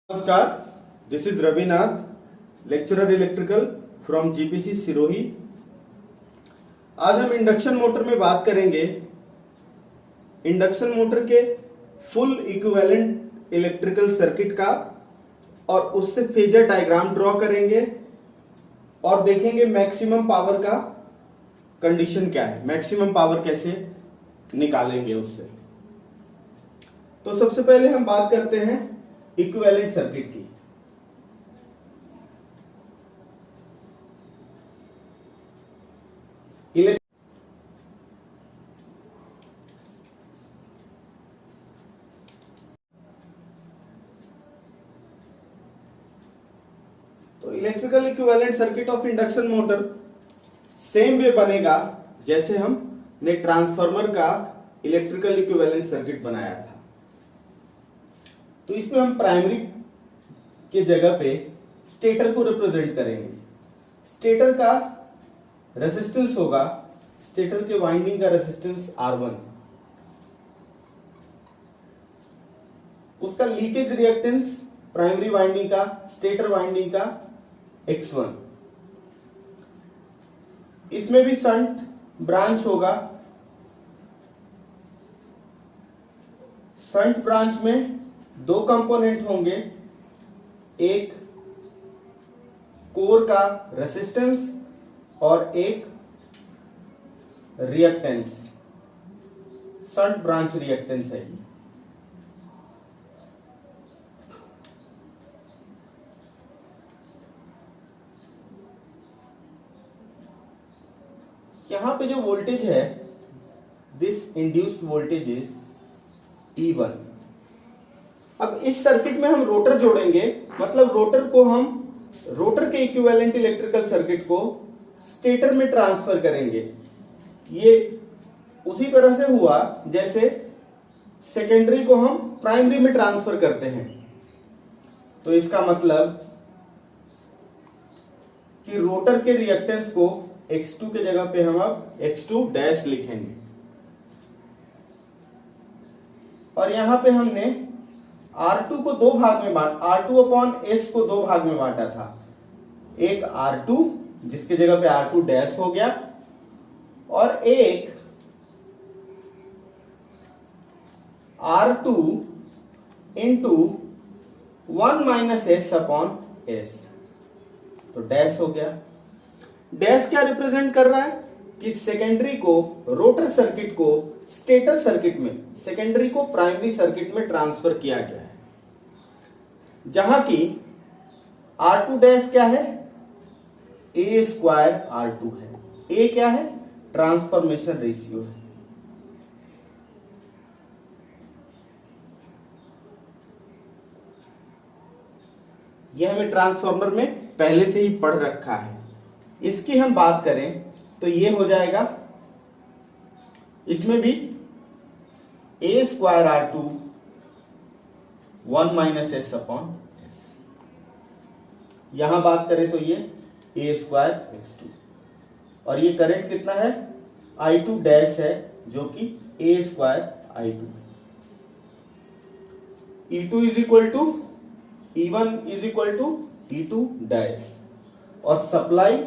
नमस्कार, this is Ravinath, lecturer electrical from GPC Sirohi. आज हम इंडक्शन मोटर में बात करेंगे। इंडक्शन मोटर के फुल इक्विवेलेंट इलेक्ट्रिकल सर्किट का और उससे फेजर डायग्राम ड्रॉ करेंगे और देखेंगे मैक्सिमम पावर का कंडीशन क्या है, मैक्सिमम पावर कैसे निकालेंगे उससे। तो सबसे पहले हम बात करते हैं इक्विवेलेंट सर्किट की। तो electrical equivalent circuit of induction motor same way बनेगा जैसे हमने ट्रांसफार्मर का इलेक्ट्रिकल इक्विवेलेंट सर्किट बनाया था। तो इसमें हम प्राइमरी के जगह पे स्टेटर को रिप्रेजेंट करेंगे। स्टेटर का रेजिस्टेंस होगा, स्टेटर के वाइंडिंग का रेजिस्टेंस R1, उसका लीकेज रिएक्टेंस प्राइमरी वाइंडिंग का, स्टेटर वाइंडिंग का X1। इसमें भी शंट ब्रांच होगा। शंट ब्रांच में दो कंपोनेंट होंगे, एक कोर का रेसिस्टेंस और एक रिएक्टेंस, शंट ब्रांच रिएक्टेंस है। यहां पे जो वोल्टेज है, this induced voltage is E1। अब इस सर्किट में हम रोटर जोड़ेंगे, मतलब रोटर के इक्विवेलेंट इलेक्ट्रिकल सर्किट को स्टेटर में ट्रांसफर करेंगे। ये उसी तरह से हुआ जैसे सेकेंडरी को हम प्राइमरी में ट्रांसफर करते हैं। तो इसका मतलब कि रोटर के रिएक्टेंस को X2 के जगह पे हम अब X2 डैश लिखेंगे। और यहां पे हमने R2 को दो भाग में R2 अपॉन S को दो भाग में बांटा था। एक R2 जिसके जगह पे R2 डैश हो गया, और एक R2 into 1 minus S upon S, तो डैश हो गया। डैश क्या रिप्रेजेंट कर रहा है कि सेकेंडरी को, रोटर सर्किट को स्टेटर सर्किट में, सेकेंडरी को प्राइमरी सर्किट में ट्रांसफर किया गया है, जहां की R2 डैश क्या है, A स्क्वायर R2 है। A क्या है, ट्रांसफॉर्मेशन रेशियो है। यह हमें ट्रांसफॉर्मर में पहले से ही पढ़ रखा है। इसकी हम बात करें तो ये हो जाएगा, इसमें भी A square R2 1 minus S upon S। यहां बात करें तो ये A स्क्वायर X2, और ये करंट कितना है, I2 डैश है, जो कि A square I2। E2 is equal to E1 is equal to E2 dash. और सप्लाई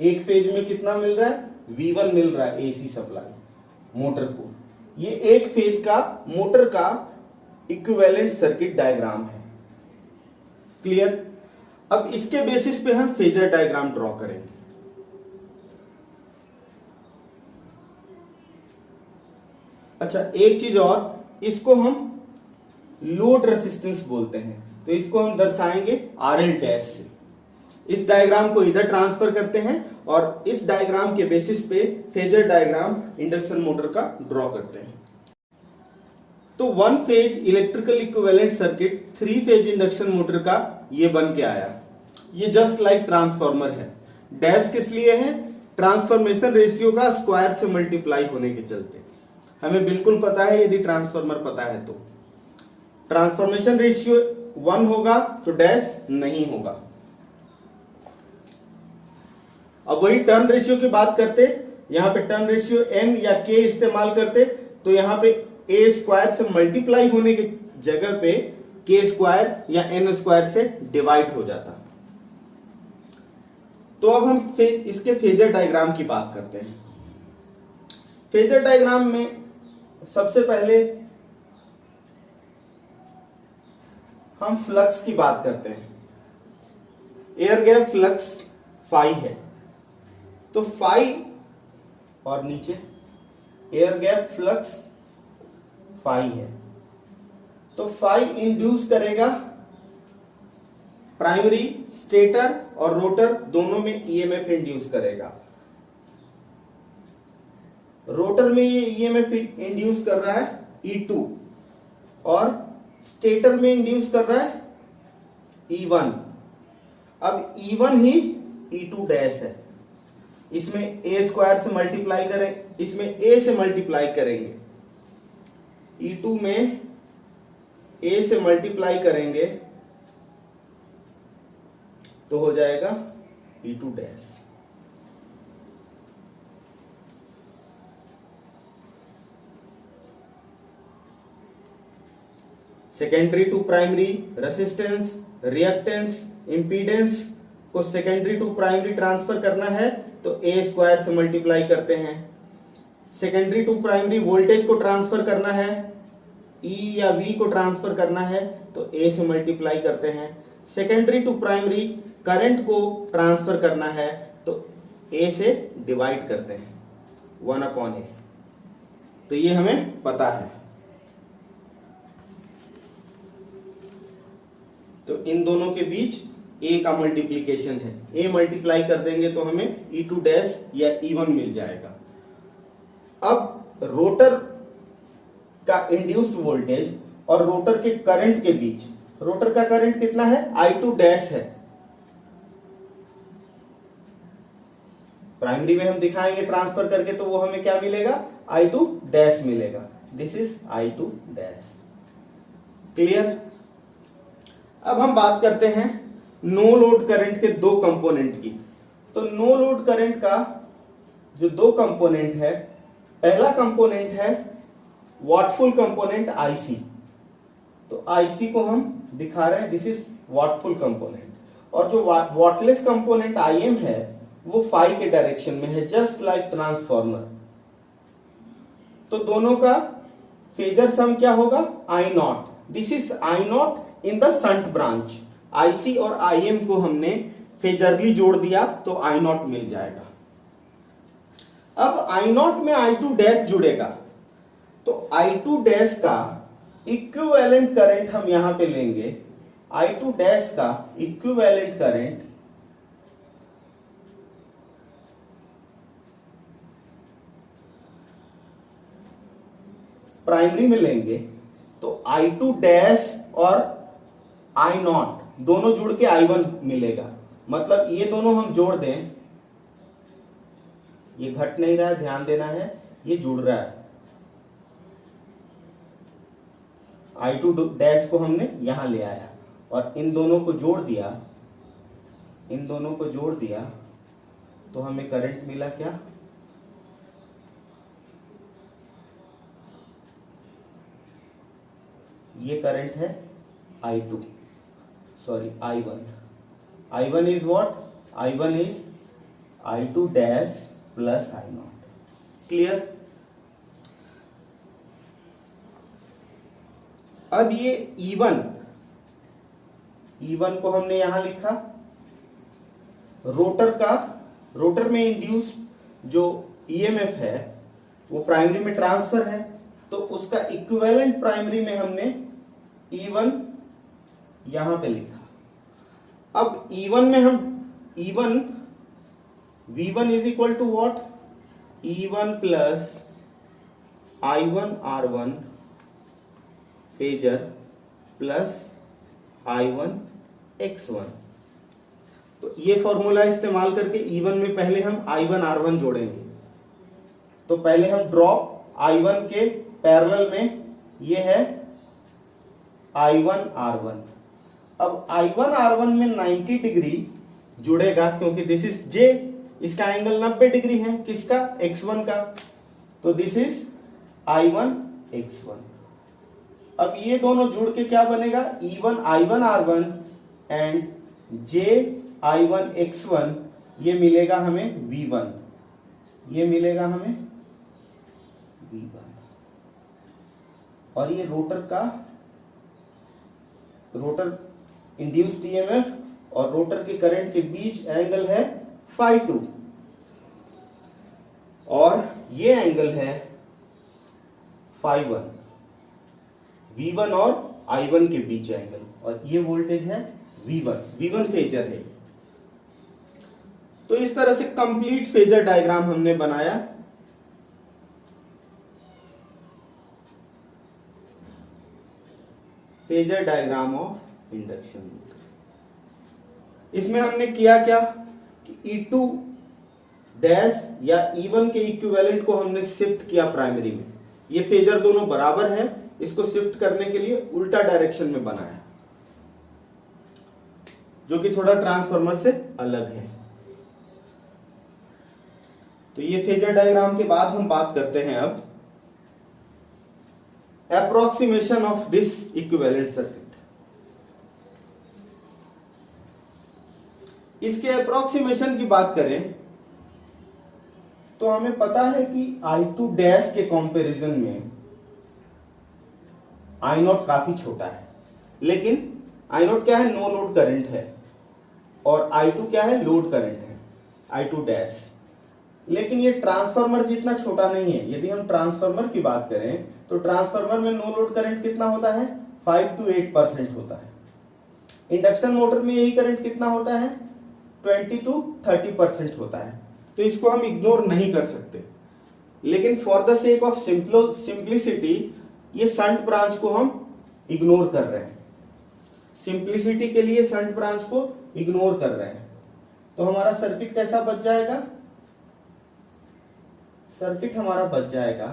एक फेज में कितना मिल रहा है, V1 मिल रहा है, AC सप्लाई मोटर को। ये एक फेज का मोटर का इक्विवेलेंट सर्किट डायग्राम है। क्लियर? अब इसके बेसिस पे हम फेजर डायग्राम ड्रॉ करेंगे। अच्छा, एक चीज और, इसको हम लोड रेसिस्टेंस बोलते हैं, तो इसको हम दर्शाएंगे RL डैश से। इस डायग्राम को इधर ट्रांसफर करते हैं और इस डायग्राम के बेसिस पे फेजर डायग्राम इंडक्शन मोटर का ड्रॉ करते हैं। तो one phase electrical equivalent circuit three phase induction motor का ये बन के आया। ये जस्ट लाइक ट्रांसफार्मर है। डैश किस लिए है, ट्रांसफॉर्मेशन रेशियो का स्क्वायर से मल्टीप्लाई होने के चलते। हमें बिल्कुल पता है, यदि ट्रांसफार्मर पता है तो ट्रांसफॉर्मेशन रेशियो 1 होगा तो डैश नहीं होगा। अब वही टर्न रेशियो की बात करते, यहां पे टर्न रेशियो N या K इस्तेमाल करते, तो यहां पे A स्क्वायर से मल्टीप्लाई होने की जगह पे के स्क्वायर या एन स्क्वायर से डिवाइड हो जाता। तो अब हम इसके फेजर डायग्राम की बात करते हैं। फेजर डायग्राम में सबसे पहले हम फ्लक्स की बात करते हैं। एयर गैप फ्लक्स फाई है, तो फाई और नीचे एयर गैप फ्लक्स फाई है, तो फाई इंड्यूस करेगा प्राइमरी स्टेटर और रोटर दोनों में ईएमएफ इंड्यूस करेगा। रोटर में ये ईएमएफ इंड्यूस कर रहा है E2 और स्टेटर में इंड्यूस कर रहा है E1। अब E1 ही E2 डैश है, इसमें a स्क्वायर से मल्टीप्लाई करें, इसमें a से मल्टीप्लाई करेंगे, E2 में a से मल्टीप्लाई करेंगे तो हो जाएगा E2 dash. Secondary to primary resistance, reactance, impedance को सेकेंडरी टू प्राइमरी ट्रांसफर करना है तो a स्क्वायर से मल्टीप्लाई करते हैं। सेकेंडरी टू प्राइमरी वोल्टेज को ट्रांसफर करना है, E या V को ट्रांसफर करना है तो a से मल्टीप्लाई करते हैं। सेकेंडरी टू प्राइमरी करंट को ट्रांसफर करना है तो a से डिवाइड करते हैं 1/a। तो ये हमें पता है। तो इन दोनों के बीच a का मल्टीप्लीकेशन है, a मल्टीप्लाई कर देंगे तो हमें E2 डैश या E1 मिल जाएगा। अब रोटर का इंड्यूस्ड वोल्टेज और रोटर के करंट के बीच, रोटर का करंट कितना है I2 डैश है। प्राइमरी में हम दिखाएंगे ट्रांसफर करके तो वो हमें क्या मिलेगा I2 डैश मिलेगा। This is I2 dash. Clear. अब हम बात करते हैं नो लोड करंट के दो कंपोनेंट की। तो नो लोड करंट का जो दो कंपोनेंट है, पहला कंपोनेंट है वॉटफुल कंपोनेंट IC। तो IC को हम दिखा रहे हैं, दिस इज वॉटफुल कंपोनेंट। और जो वॉटलेस कंपोनेंट IM है वो फाई के डायरेक्शन में है, जस्ट लाइक ट्रांसफॉर्मर। तो दोनों का फेजर सम क्या होगा I0। This is I0 in the shunt branch. IC और IM को हमने फेजरली जोड़ दिया तो I0 मिल जाएगा। अब I0 में I2 डैश जुड़ेगा तो I2 डैश का इक्विवेलेंट करंट हम यहां पे लेंगे। I2 डैश का इक्विवेलेंट करंट प्राइमरी में लेंगे तो I2 डैश और I0 दोनों जुड़ के I1 मिलेगा। मतलब ये दोनों हम जोड़ दें, ये घट नहीं रहा है, ध्यान देना है, ये जुड़ रहा है। I2 डैश को हमने यहां ले आया और इन दोनों को जोड़ दिया, इन दोनों को जोड़ दिया तो हमें करंट मिला क्या ये करंट है I2, sorry I1। I1 is what, I1 is I2 dash plus I0। Clear. अब ये E1 को हमने यहां लिखा। रोटर में इंड्यूस्ड जो EMF है वो प्राइमरी में ट्रांसफर है तो उसका इक्विवेलेंट प्राइमरी में हमने E1 यहां पे लिखा। अब E1 में हम V1 is equal to what, E1 plus I1 R1 phasor plus I1 X1। तो ये फॉर्मूला इस्तेमाल करके E1 में पहले हम I1 R1 जोड़ेंगे। तो पहले हम ड्रॉप I1 के पैरेलल में, ये है I1 R1। अब I1 R1 में 90 डिग्री जुड़ेगा क्योंकि दिस इज J, इसका एंगल 90 डिग्री है, किसका X1 का। तो दिस इज I1 X1। अब ये दोनों जुड़ के क्या बनेगा, E1 I1 R1 and J I1 X1, ये मिलेगा हमें V1, ये मिलेगा हमें V1। और ये रोटर इंड्यूस्ड ईएमएफ और रोटर के करंट के बीच एंगल है φ2, और ये एंगल है φ1, V1 और I1 के बीच एंगल, और ये वोल्टेज है V1 फेजर है। तो इस तरह से कंप्लीट फेजर डायग्राम हमने बनाया। Phasor diagram of induction motor. इसमें हमने किया क्या कि E2 डैश या E1 के इक्विवेलेंट को हमने शिफ्ट किया प्राइमरी में। ये फेजर दोनों बराबर है, इसको शिफ्ट करने के लिए उल्टा डायरेक्शन में बनाया, जो कि थोड़ा ट्रांसफार्मर से अलग है। तो ये फेजर डायग्राम के बाद हम बात करते हैं अब approximation of this equivalent circuit. इसके अप्रोक्सीमेशन की बात करें तो हमें पता है कि I2 डैश के कंपैरिजन में I0 काफी छोटा है, लेकिन I0 क्या है, नो लोड करंट है, और I2 क्या है, लोड करंट है, I2 डैश। लेकिन ये ट्रांसफार्मर जितना छोटा नहीं है। यदि हम ट्रांसफार्मर की बात करें तो ट्रांसफार्मर में नो लोड करंट कितना होता है, 5 to 8% होता है। इंडक्शन मोटर में यही करंट कितना होता है, 20 to 30% होता है। तो इसको हम इग्नोर नहीं कर सकते, लेकिन for the sake of simplicity ये शंट ब्रांच को हम इग्नोर कर रहे हैं। सिंप्लिसिटी के लिए शंट ब्रांच को इग्नोर कर रहे हैं। तो हमारा सर्किट कैसा बच जाएगा, सर्किट हमारा बच जाएगा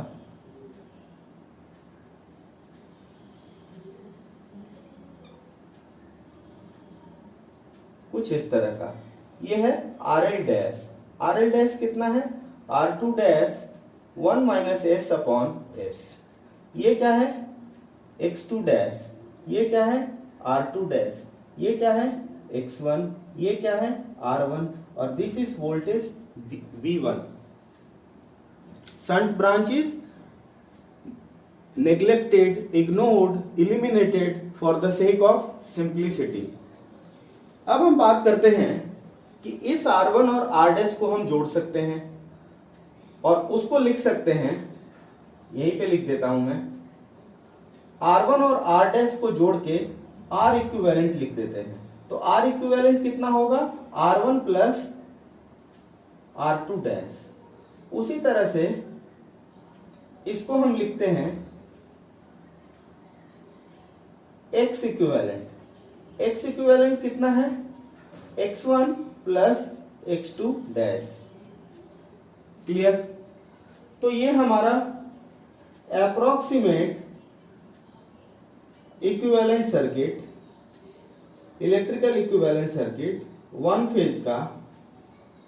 कुछ इस तरह का। ये है RL डैश। RL डैश कितना है, R2 dash 1 minus S upon S। ये क्या है, X2 डैश। ये क्या है, R2 डैश। ये क्या है, X1। ये क्या है, R1। और this is voltage V1। Shunt branch is neglected, ignored, eliminated for the sake of simplicity। अब हम बात करते हैं कि इस R1 और R डैश को हम जोड़ सकते हैं और उसको लिख सकते हैं, यहीं पे लिख देता हूं मैं, R1 और R डैश को जोड़ के R इक्विवेलेंट लिख देते हैं। तो R इक्विवेलेंट कितना होगा, R1 प्लस R2 डैश। उसी तरह से इसको हम लिखते हैं X इक्विवेलेंट। X इक्विवेलेंट कितना है, X1 plus X2 dash. Clear. तो ये हमारा approximate equivalent circuit, electrical equivalent circuit 1 phase का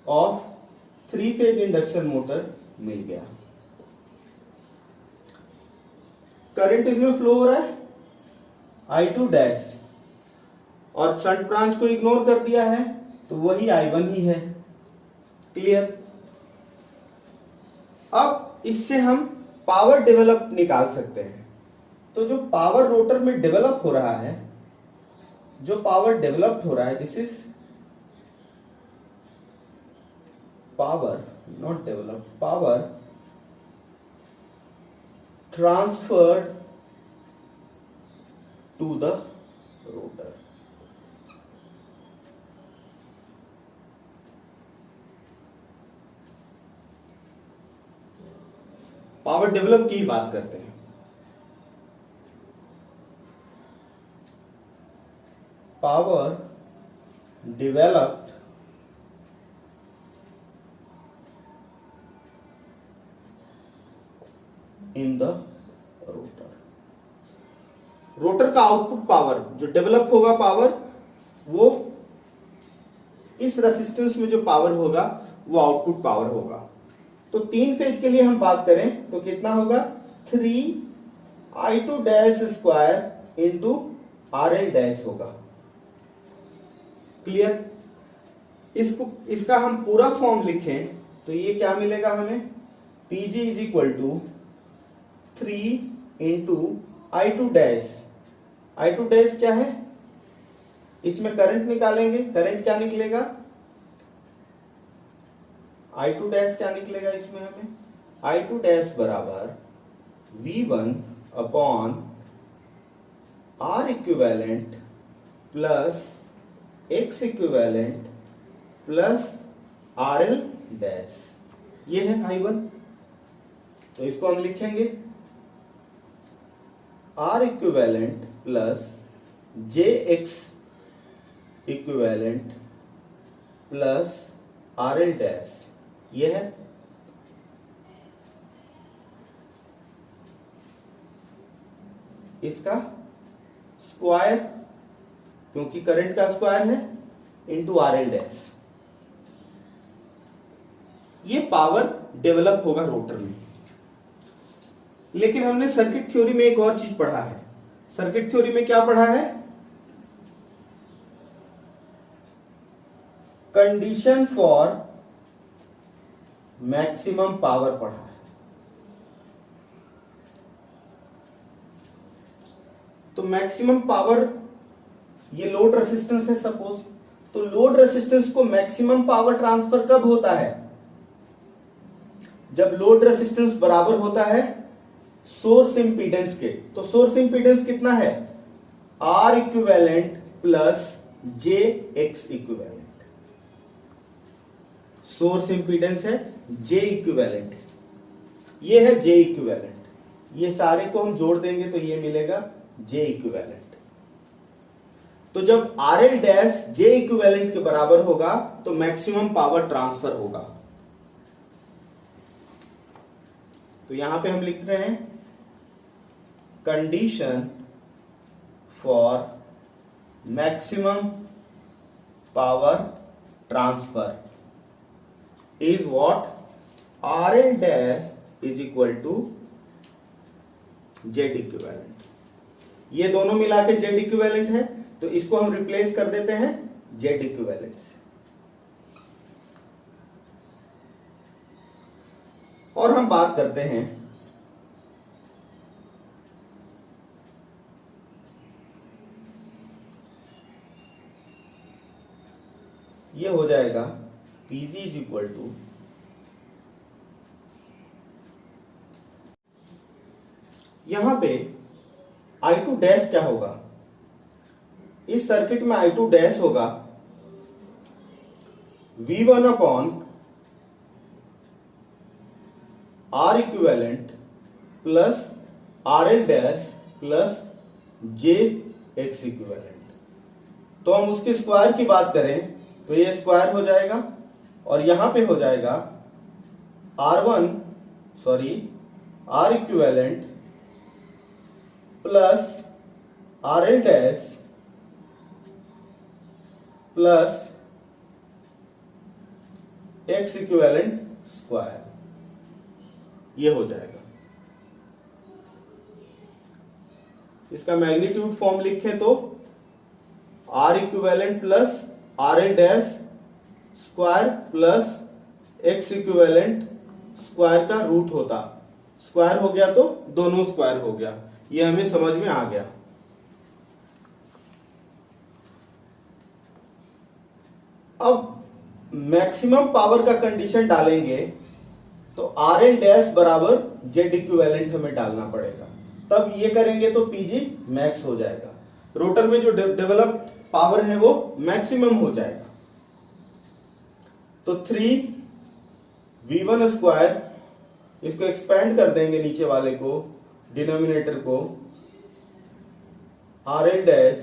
ऑफ 3 फेज इंडक्शन मोटर मिल गया। करंट इसमें फ्लो हो रहा है I2 डैश, और शंट ब्रांच को इग्नोर कर दिया है तो वही I1 ही है। क्लियर। अब इससे हम पावर डेवलप निकाल सकते हैं। तो जो पावर रोटर में डेवलप हो रहा है, जो पावर डेवलप्ड हो रहा है, this is power, not developed, power transferred to the rotor. Power develop की बात करते हैं। Power developed in the rotor. Rotor का आउटपुट पावर, जो डेवलप होगा पावर, वो इस रेसिस्टेंस में जो पावर होगा वो आउटपुट पावर होगा। तो 3 फेज के लिए हम बात करें तो कितना होगा, 3 I2 dash square into RL dash होगा। क्लियर? इसका हम पूरा फॉर्म लिखें तो ये क्या मिलेगा हमें, PG is equal to 3 into I2 dash. I2 dash क्या है, इसमें करंट निकालेंगे, करंट क्या निकलेगा, I2 डैश क्या निकलेगा इसमें हमें, I2 डैश बराबर V1 upon R equivalent plus X equivalent plus RL dash, ये है I1। तो इसको हम लिखेंगे R equivalent plus JX equivalent plus RL dash, ये है। इसका स्क्वायर, क्योंकि करंट का स्क्वायर है, इंटू RL डैश। ये पावर डेवलप होगा रोटर में। लेकिन हमने सर्किट थ्योरी में एक और चीज पढ़ा है। सर्किट थ्योरी में क्या पढ़ा है, कंडीशन फॉर मैक्सिमम पावर पढ़ा है। तो मैक्सिमम पावर, ये लोड रेसिस्टेंस है सपोज, तो लोड रेसिस्टेंस को मैक्सिमम पावर ट्रांसफर कब होता है, जब लोड रेसिस्टेंस बराबर होता है सोर्स इंपीडेंस के। तो सोर्स इंपीडेंस कितना है, R equivalent plus JX equivalent. Source impedance है J इक्विवेलेंट, ये है J इक्विवेलेंट। ये सारे को हम जोड़ देंगे तो ये मिलेगा J इक्विवेलेंट। तो जब RL डैश J इक्विवेलेंट के बराबर होगा तो मैक्सिमम पावर ट्रांसफर होगा। तो यहां पे हम लिख रहे हैं condition for maximum power transfer is what, RL dash is equal to Z equivalent. ये दोनों मिला के Z इक्विवेलेंट है, तो इसको हम रिप्लेस कर देते हैं Z इक्विवेलेंट से। और हम बात करते हैं ये हो जाएगा PG इज इक्वल टू, यहां पे I2 डैश क्या होगा, इस सर्किट में I2 डैश होगा V1 upon R equivalent plus RL dash plus JX equivalent. तो हम उसके स्क्वायर की बात करें तो ये स्क्वायर हो जाएगा और यहां पे हो जाएगा R equivalent plus RL dash plus X equivalent square, ये हो जाएगा। इसका मैग्नीट्यूड फॉर्म लिखें तो R equivalent plus RL dash square plus X equivalent square का रूट होता, स्क्वायर हो गया तो दोनों स्क्वायर हो गया। ये हमें समझ में आ गया। अब मैक्सिमम पावर का कंडीशन डालेंगे तो RL डैश बराबर Z इक्विवेलेंट हमें डालना पड़ेगा, तब ये करेंगे तो PG मैक्स हो जाएगा। रोटर में जो डेवलप्ड पावर है वो मैक्सिमम हो जाएगा। तो 3V1 स्क्वायर, इसको एक्सपेंड कर देंगे नीचे वाले को, डिनोमिनेटर को, RL dash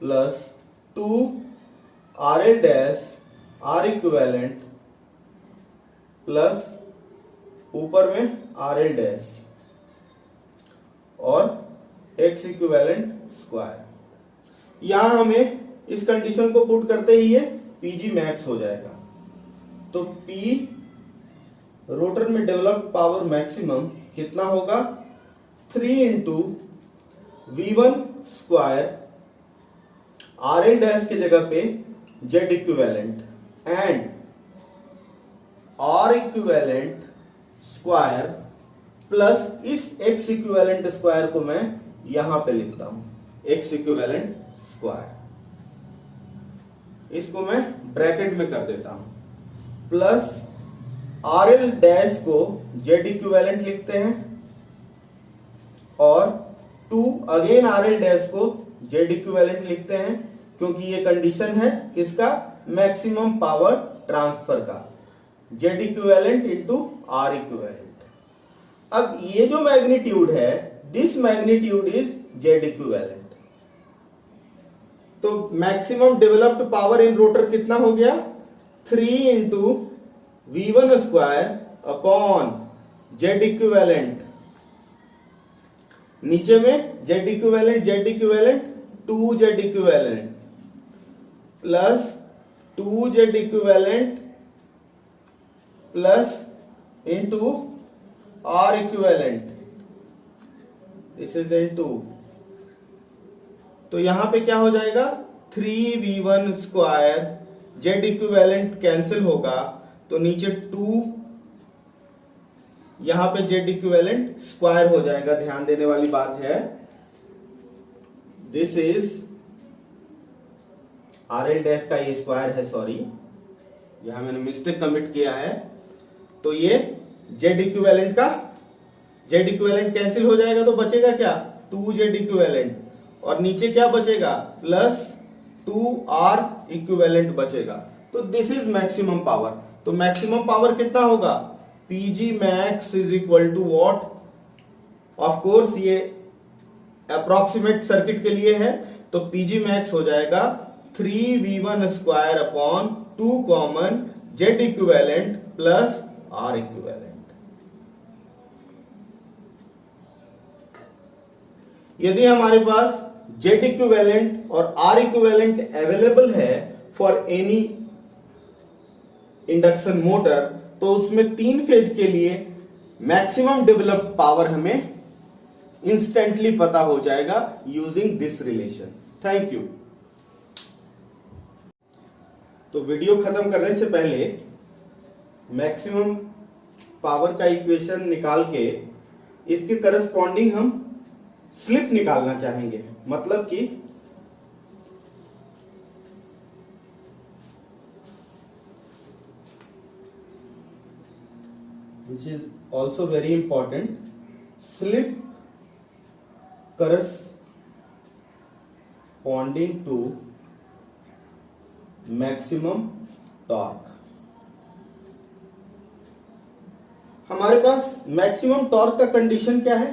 plus 2RL dash R equivalent plus ऊपर में RL डैश और X इक्विवेलेंट स्क्वायर। यहां हमें इस कंडीशन को पुट करते ही ये PG मैक्स हो जाएगा। तो P रोटर में डेवलप्ड पावर मैक्सिमम कितना होगा, 3 into V1 square RL dash के जगह पे Z equivalent and R equivalent square plus इस X इक्विवेलेंट स्क्वायर को मैं यहां पे लिखता हूं, X इक्विवेलेंट स्क्वायर, इसको मैं ब्रैकेट में कर देता हूं, प्लस RL डैश को Z इक्विवेलेंट लिखते हैं और 2 अगेन RL डैश को Z इक्विवेलेंट लिखते हैं, क्योंकि ये कंडीशन है किसका, मैक्सिमम पावर ट्रांसफर का, Z equivalent into R equivalent. अब ये जो मैग्नीट्यूड है, this magnitude is Z equivalent. तो maximum developed power in rotor कितना हो गया, 3 into V1 square upon Z equivalent, नीचे में Z equivalent 2Z equivalent plus 2Z equivalent plus into R equivalent, this is into, तो यहां पे क्या हो जाएगा, 3V1 square, Z equivalent cancel होगा तो नीचे 2, यहां पे Z इक्विवेलेंट स्क्वायर हो जाएगा, ध्यान देने वाली बात है, दिस इज RL डैश का ये स्क्वायर है, सॉरी यहां मैंने मिस्टेक कमिट किया है, तो ये Z इक्विवेलेंट का Z इक्विवेलेंट कैंसिल हो जाएगा तो बचेगा क्या, 2Z इक्विवेलेंट, और नीचे क्या बचेगा, प्लस 2R इक्विवेलेंट बचेगा। तो दिस इज मैक्सिमम पावर। तो मैक्सिमम पावर कितना होगा, Pg max is equal to what, of course ये अप्रोक्सीमेट सर्किट के लिए है, तो Pg मैक्स हो जाएगा 3V1 square upon 2 common Z equivalent plus R equivalent. यदि हमारे पास Z इक्विवेलेंट और R इक्विवेलेंट अवेलेबल है फॉर एनी इंडक्शन मोटर, तो उसमें 3 फेज के लिए मैक्सिमम डेवलप्ड पावर हमें इंस्टेंटली पता हो जाएगा using this relation. Thank you. तो वीडियो खत्म करने से पहले मैक्सिमम पावर का इक्वेशन निकाल के इसके करस्पॉन्डिंग हम स्लिप निकालना चाहेंगे, मतलब कि which is also very important, slip corresponding to maximum torque। हमारे पास मैक्सिमम टॉर्क का कंडीशन क्या है,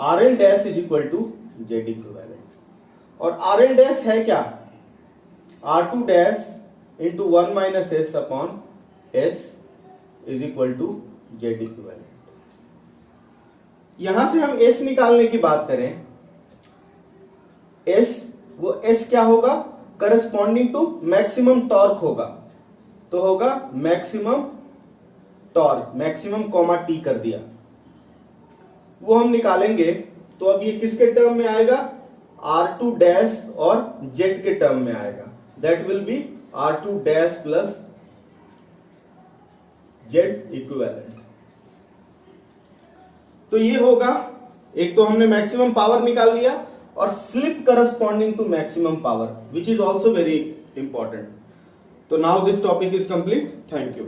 RL dash is equal to Z equivalent, और RL डैश है क्या, R2 dash into 1 minus S upon S is equal to Z equivalent. यहां से हम S निकालने की बात करें, S वो S क्या होगा, करस्पॉन्डिंग टू मैक्सिमम टॉर्क होगा, तो होगा maximum torque, maximum comma T कर दिया, वो हम निकालेंगे। तो अब ये किसके टर्म में आएगा, R2 डैश और Z के टर्म में आएगा, that will be R2 dash plus Z equivalent. तो ये होगा, एक तो हमने मैक्सिमम पावर निकाल लिया और slip corresponding to maximum power, which is also very important. तो now this topic is complete. Thank you.